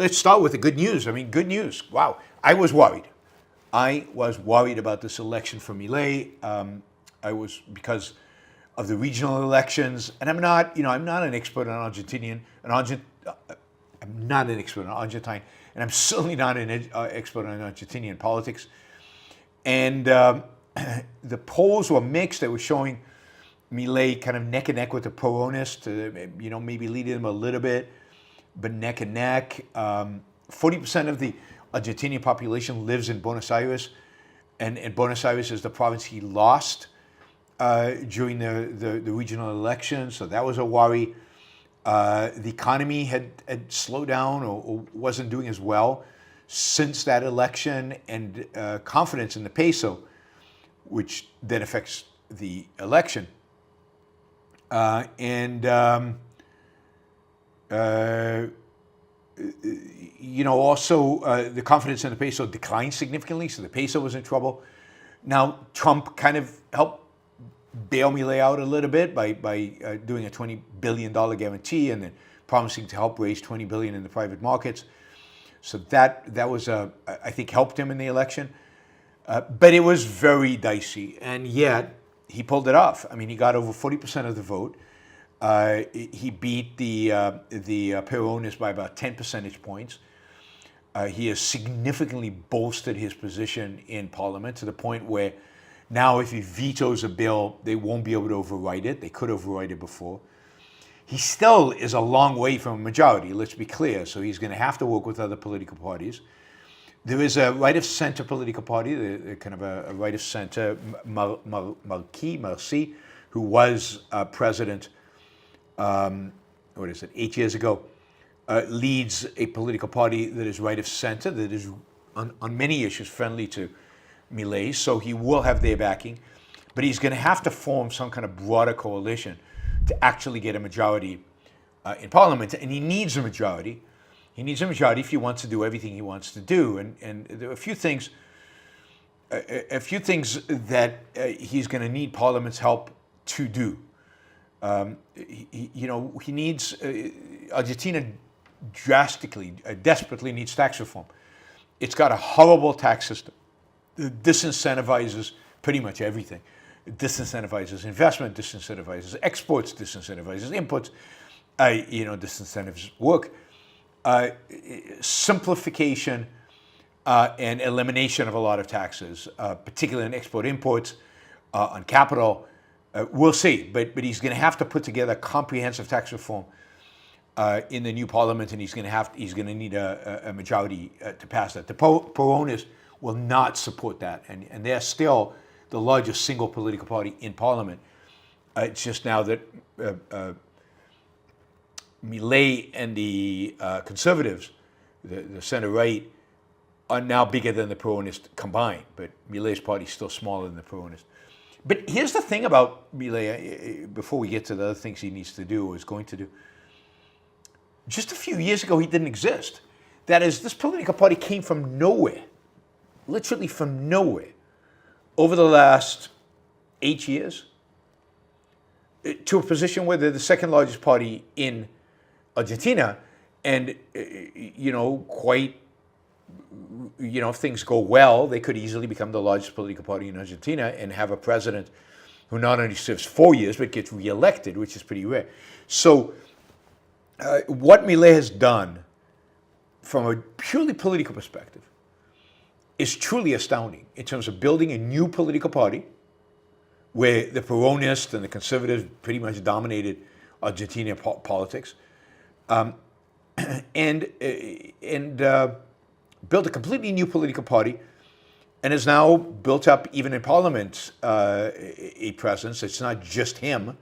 Let's start with the good news. I mean, good news. Wow. I was worried. I was worried about this election for Milei. I was because of the regional elections, and I'm not an expert on Argentinian, I'm not an expert on Argentine, and I'm certainly not an expert on Argentinian politics. And the polls were mixed. They were showing Milei kind of neck and neck with the Peronists, maybe leading them a little bit, but neck and neck. 40% of the Argentinian population lives in Buenos Aires, and Buenos Aires is the province he lost during the regional elections, so that was a worry. The economy had slowed down or wasn't doing as well since that election, and confidence in the peso, which then affects the election. Also the confidence in the peso declined significantly, so the peso was in trouble. Now, Trump kind of helped bail Milei out a little bit by doing a $20 billion guarantee and then promising to help raise $20 billion in the private markets. So that was, I think, helped him in the election. But it was very dicey, and yet he pulled it off. I mean, he got over 40% of the vote. He beat the Peronists by about 10 percentage points. He has significantly bolstered his position in Parliament to the point where now if he vetoes a bill, they won't be able to override it. They could override it before. He still is a long way from a majority, let's be clear, so he's going to have to work with other political parties. There is a right-of-center political party, kind of a right-of-center, Marci, who was president 8 years ago, leads a political party that is right of center, that is on many issues friendly to Milei, so he will have their backing, but he's going to have to form some kind of broader coalition to actually get a majority in Parliament, and he needs a majority. He needs a majority if he wants to do everything he wants to do, and there are a few things that he's going to need Parliament's help to do. He needs Argentina desperately needs tax reform. It's got a horrible tax system. It disincentivizes pretty much everything. It disincentivizes investment, disincentivizes exports, disincentivizes imports, disincentives work. Simplification and elimination of a lot of taxes, particularly on export imports, on capital. We'll see, but he's going to have to put together comprehensive tax reform in the new parliament, and he's going to need a majority to pass that. The Peronists will not support that, and they're still the largest single political party in parliament. It's just now that Milei and the conservatives, the center-right, are now bigger than the Peronists combined, but Milei's party is still smaller than the Peronists. But here's the thing about Milei, before we get to the other things he needs to do or is going to do. Just a few years ago, he didn't exist. That is, this political party came from nowhere, literally from nowhere, over the last 8 years, to a position where they're the second largest party in Argentina, and if things go well, they could easily become the largest political party in Argentina and have a president who not only serves 4 years but gets reelected, which is pretty rare. So what Milei has done from a purely political perspective is truly astounding in terms of building a new political party where the Peronists and the conservatives pretty much dominated Argentina politics, and built a completely new political party, and has now built up, even in Parliament, a presence. It's not just him.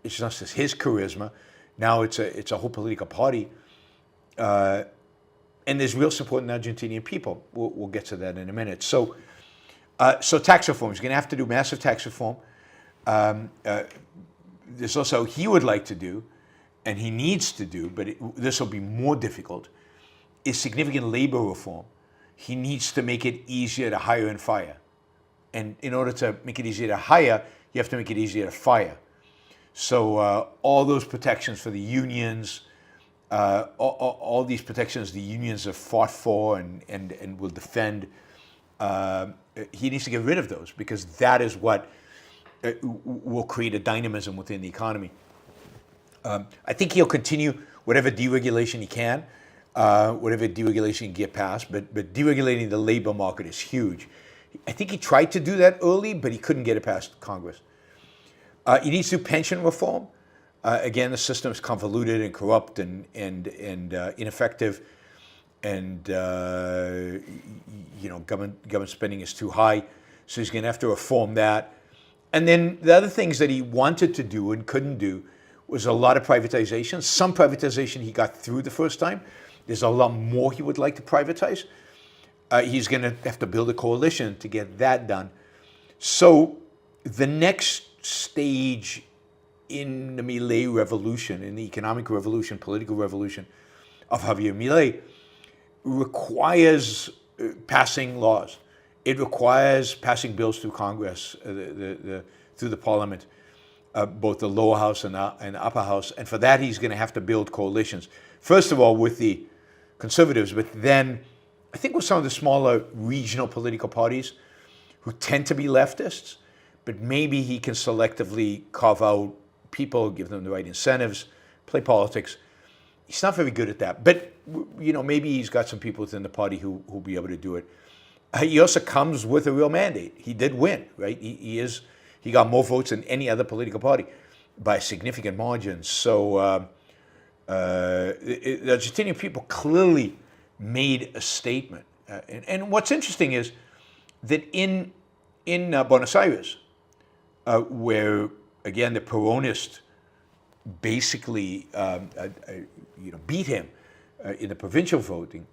It's not just his charisma. Now it's a whole political party. And there's real support in the Argentinian people. We'll get to that in a minute. So tax reform. He's going to have to do massive tax reform. There's also, he would like to do, and he needs to do, but this will be more difficult, is significant labor reform. He needs to make it easier to hire and fire. And in order to make it easier to hire, you have to make it easier to fire. So all those protections for the unions, all these protections the unions have fought for and will defend. He needs to get rid of those because that is what will create a dynamism within the economy. I think he'll continue whatever deregulation he can, whatever deregulation he can get passed, but deregulating the labor market is huge. I think he tried to do that early, but he couldn't get it past Congress. He needs to do pension reform. Again, the system is convoluted and corrupt and ineffective, and government spending is too high, so he's going to have to reform that. And then the other things that he wanted to do and couldn't do was a lot of privatization. Some privatization he got through the first time. There's a lot more he would like to privatize. He's going to have to build a coalition to get that done. So the next stage in the Milei revolution, in the economic revolution, political revolution of Javier Milei, requires passing laws. It requires passing bills through Congress, through the Parliament, both the lower house and the upper house. And for that, he's going to have to build coalitions. First of all, with the conservatives, but then I think with some of the smaller regional political parties who tend to be leftists, but maybe he can selectively carve out people, give them the right incentives, play politics. He's not very good at that. But, maybe he's got some people within the party who'll be able to do it. He also comes with a real mandate. He did win, right? He got more votes than any other political party by a significant margin. So the Argentinian people clearly made a statement. And what's interesting is that in Buenos Aires, where, again, the Peronists basically beat him in the provincial voting,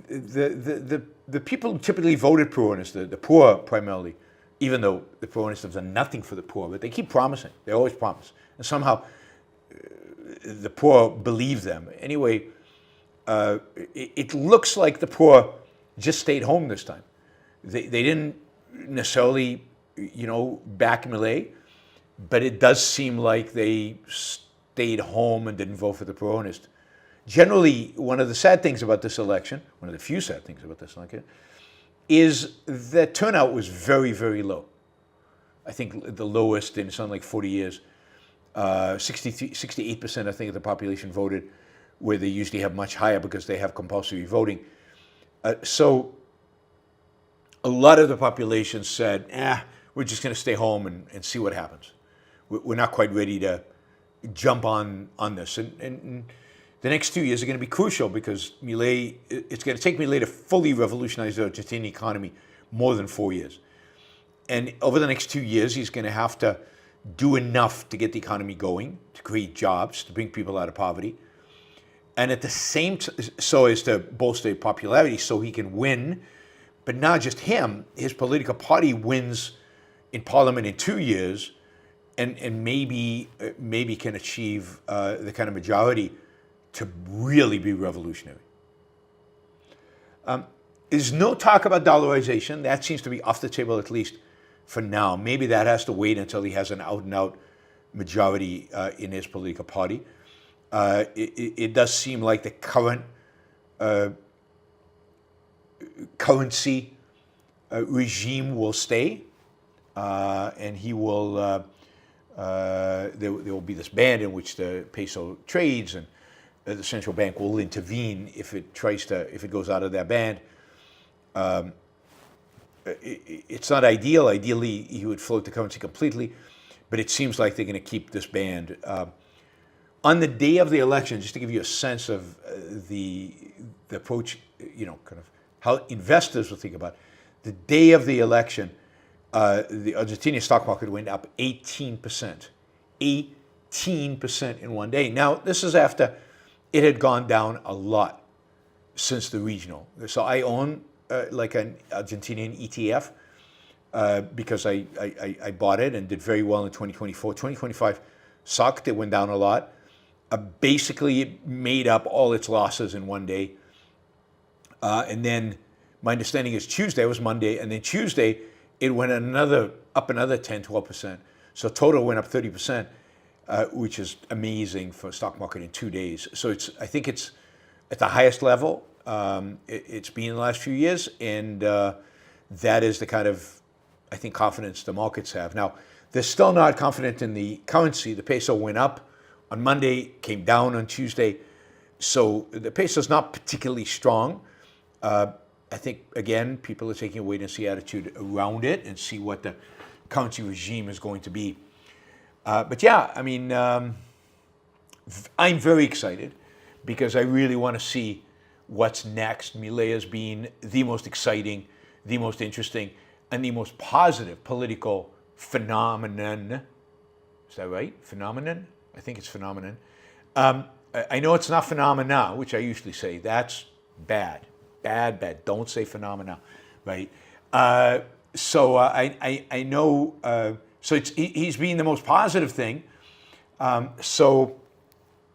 the people who typically voted Peronists, the poor primarily, even though the Peronists have done nothing for the poor, but they keep promising. They always promise. And somehow the poor believe them. Anyway, it looks like the poor just stayed home this time. They didn't necessarily, back Milei, but it does seem like they stayed home and didn't vote for the Peronists. Generally, one of the sad things about this election, one of the few sad things about this election, is that turnout was very, very low. I think the lowest in something like 40 years. 68%, I think, of the population voted, where they usually have much higher because they have compulsory voting. So a lot of the population said, we're just going to stay home and see what happens. We're not quite ready to jump on this. And the next 2 years are going to be crucial because it's going to take Milei to fully revolutionize the Argentine economy more than 4 years. And over the next 2 years, he's going to have to do enough to get the economy going, to create jobs, to bring people out of poverty. And at the same time, so as to bolster popularity so he can win. But not just him, his political party wins in parliament in 2 years and maybe can achieve the kind of majority to really be revolutionary. There's no talk about dollarization. That seems to be off the table, at least for now. Maybe that has to wait until he has an out-and-out majority in his political party. It does seem like the current currency regime will stay, and he will. There will be this band in which the peso trades, and the central bank will intervene if it goes out of that band. It's not ideal. Ideally, he would float the currency completely, but it seems like they're going to keep this band. On the day of the election, just to give you a sense of the approach, kind of how investors will think about it, the day of the election, the Argentinian stock market went up 18%. 18% in one day. Now, this is after it had gone down a lot since the regional. So I own like an Argentinian ETF because I bought it and did very well in 2024. 2025 sucked. It went down a lot. Basically, it made up all its losses in one day. And then my understanding is Tuesday, it was Monday, and then Tuesday, it went up another 10, 12%. So total went up 30%. which is amazing for a stock market in 2 days. So I think it's at the highest level it's been in the last few years, and that is the kind of, I think, confidence the markets have. Now, they're still not confident in the currency. The peso went up on Monday, came down on Tuesday. So the peso is not particularly strong. I think, again, people are taking a wait-and-see attitude around it and see what the currency regime is going to be. But yeah, I mean, I'm very excited because I really want to see what's next. Milei has been the most exciting, the most interesting, and the most positive political phenomenon. Is that right? Phenomenon? I think it's phenomenon. I know it's not phenomena, which I usually say. That's bad. Bad. Don't say phenomena, right? So I know. So he's being the most positive thing. So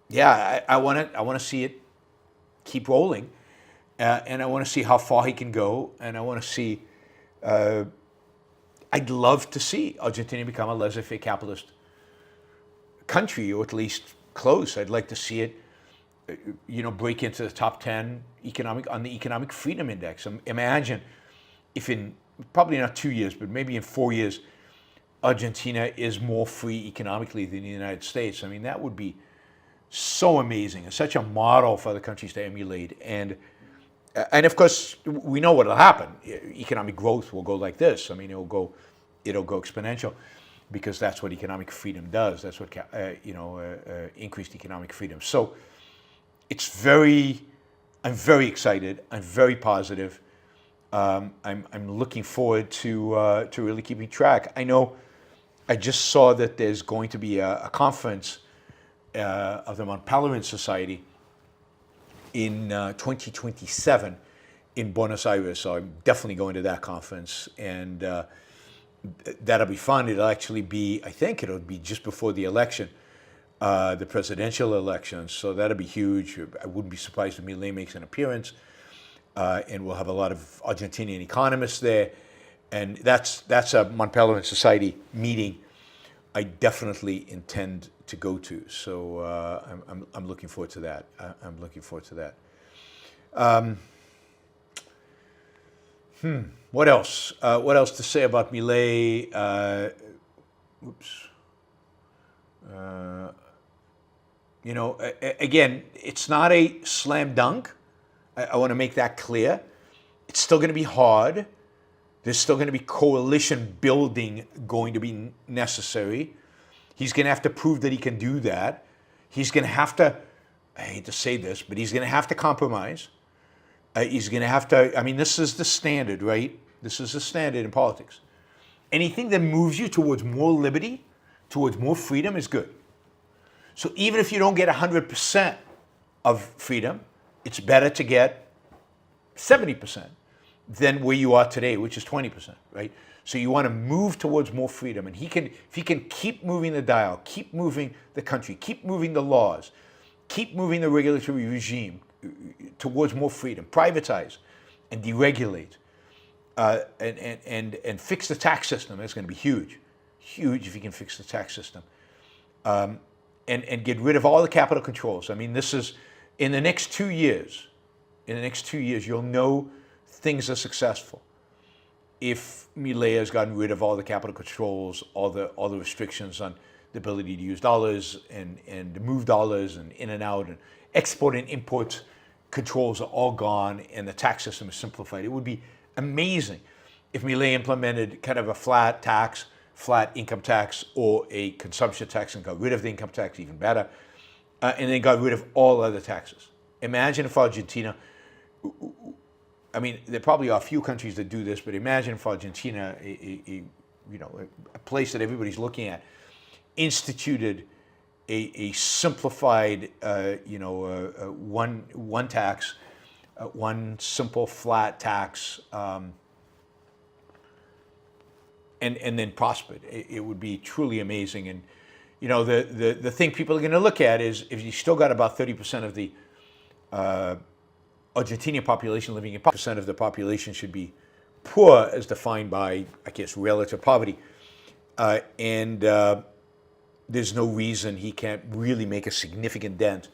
yeah, I want to see it keep rolling, and I want to see how far he can go, and I want to see. I'd love to see Argentina become a laissez-faire capitalist country, or at least close. I'd like to see it, break into the top 10 on the Economic Freedom Index. Imagine if in probably not 2 years, but maybe in 4 years, Argentina is more free economically than the United States. I mean, that would be so amazing and such a model for other countries to emulate. And of course, we know what will happen. Economic growth will go like this. I mean, it'll go exponential, because that's what economic freedom does. That's what increased economic freedom. So I'm very excited. I'm very positive. I'm looking forward to really keeping track. I know I just saw that there's going to be a conference of the Mont Pelerin Society in 2027 in Buenos Aires. So I'm definitely going to that conference, and that'll be fun. I think it'll be just before the election, the presidential election. So that'll be huge. I wouldn't be surprised if Milei makes an appearance. And we'll have a lot of Argentinian economists there. And that's a Mont Pelerin Society meeting I definitely intend to go to. So I'm looking forward to that. I'm looking forward to that. What else? What else to say about Milei? Again, it's not a slam dunk. I want to make that clear. It's still going to be hard. There's still going to be coalition building going to be necessary. He's going to have to prove that he can do that. He's going to have to, I hate to say this, but he's going to have to compromise. He's going to have to, this is the standard, right? This is the standard in politics. Anything that moves you towards more liberty, towards more freedom is good. So even if you don't get 100% of freedom, it's better to get 70% than where you are today, which is 20%, right? So you want to move towards more freedom, and if he can keep moving the dial, keep moving the country, keep moving the laws, keep moving the regulatory regime towards more freedom, privatize and deregulate, and fix the tax system. That's going to be huge if he can fix the tax system, and get rid of all the capital controls. This is. In the next 2 years, you'll know things are successful if Milei has gotten rid of all the capital controls, all the restrictions on the ability to use dollars and move dollars and in and out, and export and import controls are all gone, and the tax system is simplified. It would be amazing if Milei implemented kind of a flat income tax, or a consumption tax and got rid of the income tax, even better. And then got rid of all other taxes. Imagine if Argentina, there probably are a few countries that do this, but imagine if Argentina, a place that everybody's looking at, instituted a simplified, one tax, one simple flat tax, and then prospered. It would be truly amazing. And the thing people are going to look at is, if you still got about 30% of the Argentinian population living in percent of the population should be poor, as defined by, I guess, relative poverty, and there's no reason he can't really make a significant dent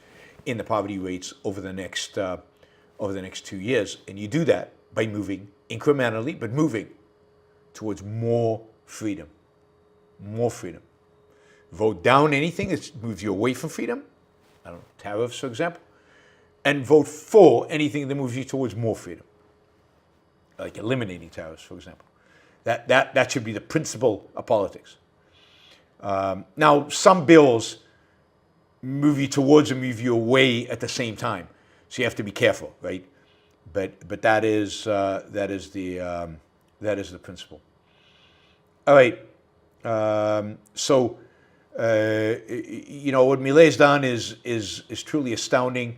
in the poverty rates over the next 2 years. And you do that by moving incrementally, but moving towards more freedom. More freedom. Vote down anything that moves you away from freedom, I don't know, tariffs, for example, and vote for anything that moves you towards more freedom, like eliminating tariffs, for example. That should be the principle of politics. Now, some bills move you towards and move you away at the same time, so you have to be careful, right? But that is the principle. All right. What Milei's done is truly astounding.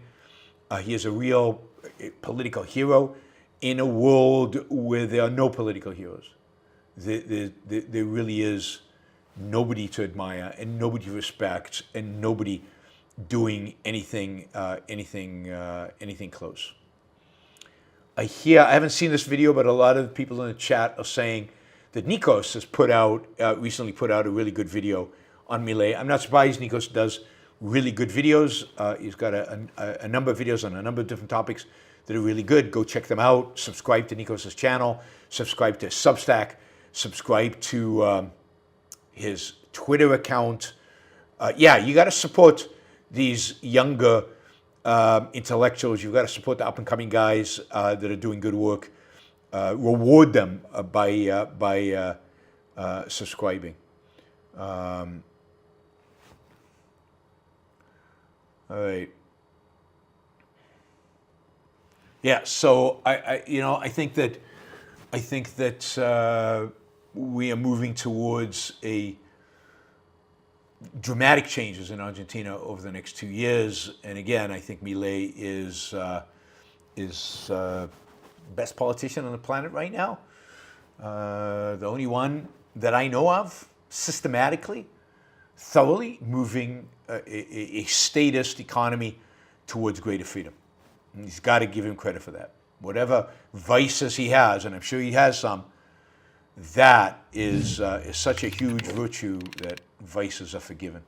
He is a real political hero in a world where there are no political heroes. There really is nobody to admire and nobody to respect and nobody doing anything close. I haven't seen this video, but a lot of people in the chat are saying that Nikos has recently put out a really good video on Milei. I'm not surprised. Nikos does really good videos. He's got a number of videos on a number of different topics that are really good. Go check them out. Subscribe to Nikos' channel. Subscribe to Substack. Subscribe to his Twitter account. You got to support these younger intellectuals. You've got to support the up-and-coming guys that are doing good work. Reward them by subscribing. All right. Yeah. So I think that we are moving towards a dramatic changes in Argentina over the next 2 years. And again, I think Milei is best politician on the planet right now. The only one that I know of systematically, thoroughly moving a statist economy towards greater freedom. And he's got to give him credit for that. Whatever vices he has, and I'm sure he has some, that is such a huge virtue that vices are forgiven.